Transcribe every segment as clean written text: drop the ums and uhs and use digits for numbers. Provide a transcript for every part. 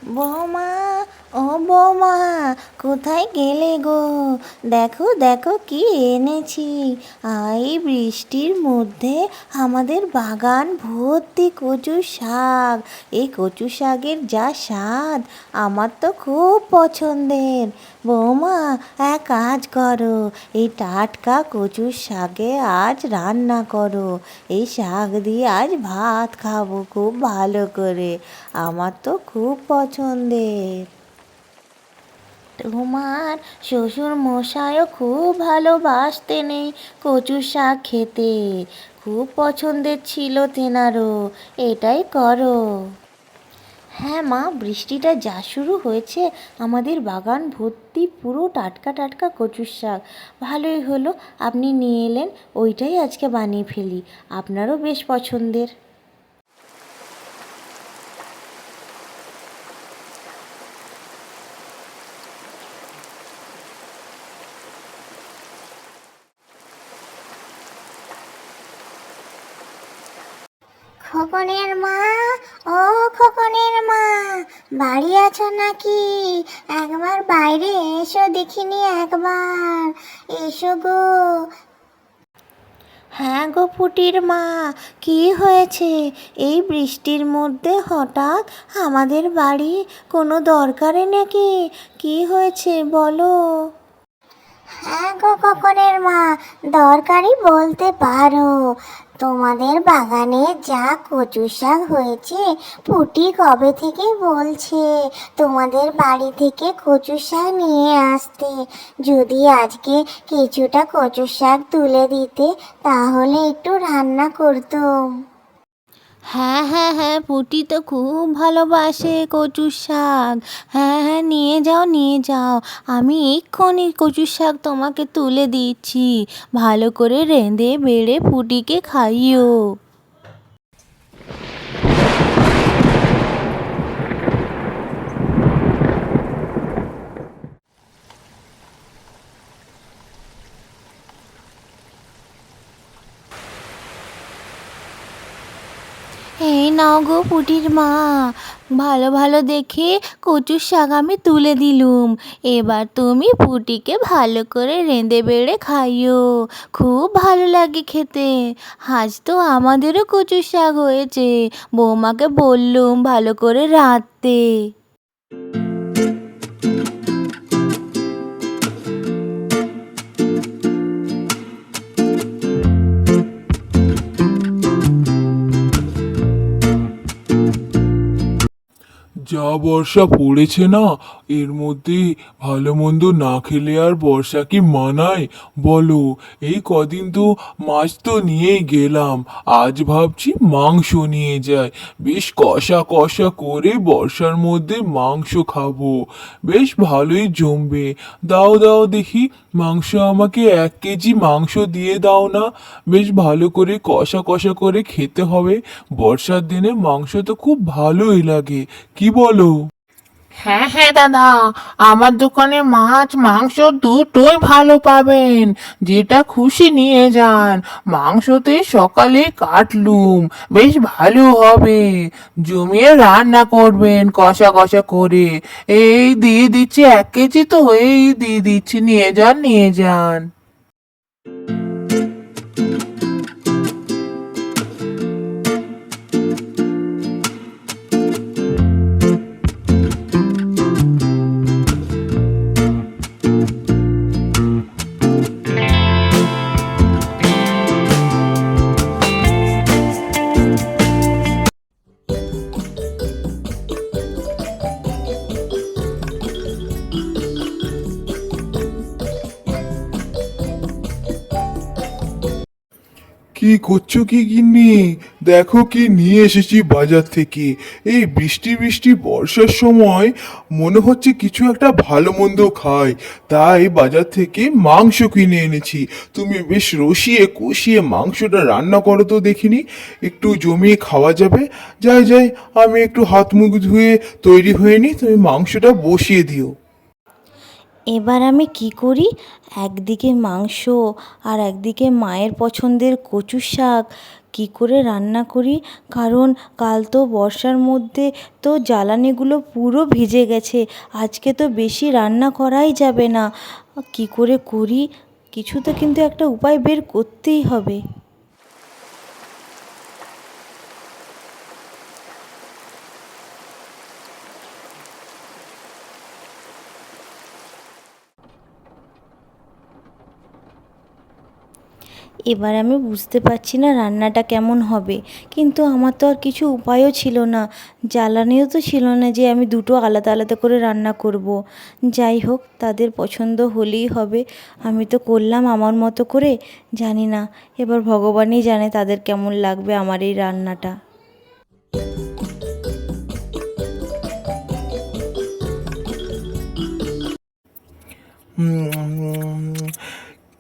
বৌমা, ও বৌমা, কোথায় গেলে গো? দেখো দেখো কি এনেছি। এই বৃষ্টির মধ্যে আমাদের বাগান ভর্তি কচু শাক। এই কচু শাকের যা স্বাদ, আমার তো খুব পছন্দের। বৌমা, এক কাজ করো, এই টাটকা কচুর শাকে আজ রান্না করো। এই শাক দিয়ে আজ ভাত খাবো খুব ভালো করে। আমার তো খুব পছন্দের। তোমার শ্বশুর মশাইও খুব ভালোবাসতেন এই কচু শাক খেতে। খুব পছন্দের ছিল তেনারও। এটাই করো। হ্যাঁ মা, বৃষ্টিটা যা শুরু হয়েছে, আমাদের বাগান ভর্তি পুরো টাটকা টাটকা কচুর শাক। ভালোই হলো আপনি নিয়ে এলেন, ওইটাই আজকে বানিয়ে ফেলি। আপনারও বেশ পছন্দের। খোকনের মা, ও খোকনের মা, বাড়ি আছো নাকি? একবার বাইরে এসো দেখিনি একবার। এসো গো। হ্যাঁ গো পুটির মা, কি হয়েছে? এই বৃষ্টির মধ্যে হঠাৎ আমাদের বাড়ি কোনো দরকারে নাকি? কি হয়েছে বলো? হ্যাঁ গো খোকনের মা, দরকারি বলতে পারো। তোমাদের বাগানে যা কচু শাক হয়েছে, পুটি কবে থেকে বলছে তোমাদের বাড়ি থেকে কচু শাক নিয়ে আসতে। যদি আজকে কিছুটা কচু শাক তুলে দিতে, তাহলে একটু রান্না করতুম। হ্যাঁ হ্যাঁ হ্যাঁ, পুটি তো খুব ভালোবাসে কচুর শাক। হ্যাঁ হ্যাঁ, নিয়ে যাও নিয়ে যাও। আমি এক্ষুনি কচুর শাক তোমাকে তুলে দিচ্ছি। ভালো করে রেঁধে বেড়ে পুটিকে খাইও। এই নাও গো পুটির মা, ভালো ভালো দেখে কচুর শাক আমি তুলে দিলুম। এবার তুমি পুটিকে ভালো করে রেঁধে বেড়ে খাইও। খুব ভালো লাগে খেতে। আজ তো আমাদেরও কচুর শাক হয়েছে, বৌমাকে বললুম ভালো করে রাঁধতে। যা বর্ষা পড়েছে না, এর মধ্যে ভালো মন্দ না খেলে আর বর্ষা কি মানায় বলো? এই কদিন তো মাছ তো নিয়েই গেলাম, আজ ভাবছি মাংস নিয়ে যাই। বেশ কষা কষা করে বর্ষার মধ্যে মাংস খাবো, বেশ ভালোই জমবে। দাও দাও দেখি, মাংস আমাকে 1 কেজি মাংস দিয়ে দাও না। বেশ ভালো করে কষা কষা করে খেতে হবে। বর্ষার দিনে মাংস তো খুব ভালোই লাগে, কি বলো? হ্যাঁ হ্যাঁ দাদা, আমার দোকানে মাছ মাংস দুটোই ভালো পাবেন। যেটা খুশি নিয়ে যান। মাংসতে সকালে কাটলুম, বেশ ভালো হবে। জমিয়ে রান্না করবেন কষা কষা করে। এই দিয়ে দিচ্ছি 1 কেজি, তো এই দিয়ে দিচ্ছি, নিয়ে যান নিয়ে যান। কি করছো কি গিন্নি? দেখো কি নিয়ে এসেছি বাজার থেকে। এই বৃষ্টি বৃষ্টি বর্ষার সময় মনে হচ্ছে কিছু একটা ভালো মন্দ খাই, তাই বাজার থেকে মাংস কিনে এনেছি। তুমি বেশ রসিয়ে কষিয়ে মাংসটা রান্না করো তো দেখিনি, একটু জমিয়ে খাওয়া যাবে। যাই যাই, আমি একটু হাত মুখ ধুয়ে তৈরি হয়ে নিই, তুমি মাংসটা বসিয়ে দিও। এবার আমি কি করি, একদিকে মাংস আর একদিকে মায়ের পছন্দের কচু শাক কি করে রান্না করি, কারণ কাল তো বর্ষার মধ্যে তো জ্বালানিগুলো পুরো ভিজে গেছে, আজকে তো বেশি রান্না করাই যাবে না। কি করে করি, কিছু তো কিন্তু একটা উপায় বের করতেই হবে। এবার আমি বুঝতে পারছি না রান্নাটা কেমন হবে, কিন্তু আমার তো আর কিছু উপায়ও ছিল না, জ্বালানিও তো ছিল না যে আমি দুটো আলাদা আলাদা করে রান্না করব। যাই হোক, তাদের পছন্দ হলেই হবে, আমি তো করলাম আমার মতো করে, জানি না এবার ভগবানই জানে তাদের কেমন লাগবে আমার এই রান্নাটা।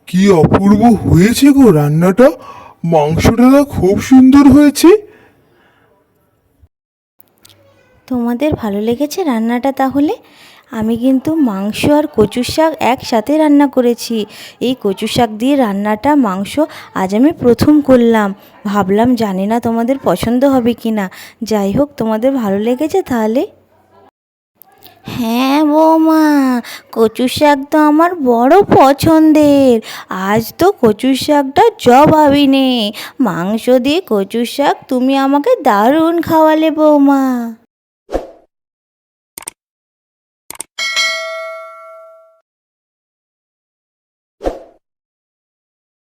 কি অপূর্ব হয়েছে গো রান্নাটা, মাংসটা না খুব সুন্দর হয়েছে। তোমাদের ভালো লেগেছে রান্নাটা তাহলে? আমি কিন্তু মাংস আর কচু শাক একসাথে রান্না করেছি। এই কচু শাক দিয়ে রান্নাটা মাংস আজ আমি প্রথম করলাম, ভাবলাম জানি না তোমাদের পছন্দ হবে কি না। যাই হোক, তোমাদের ভালো লেগেছে তাহলে? হ্যাঁ বৌমা, কচু শাক তো আমার বড় পছন্দের, আজ তো কচু শাকটা জবাবই নেই, মাংস দিয়ে কচু শাক তুমি আমাকে দারুণ খাওয়ালে বৌমা।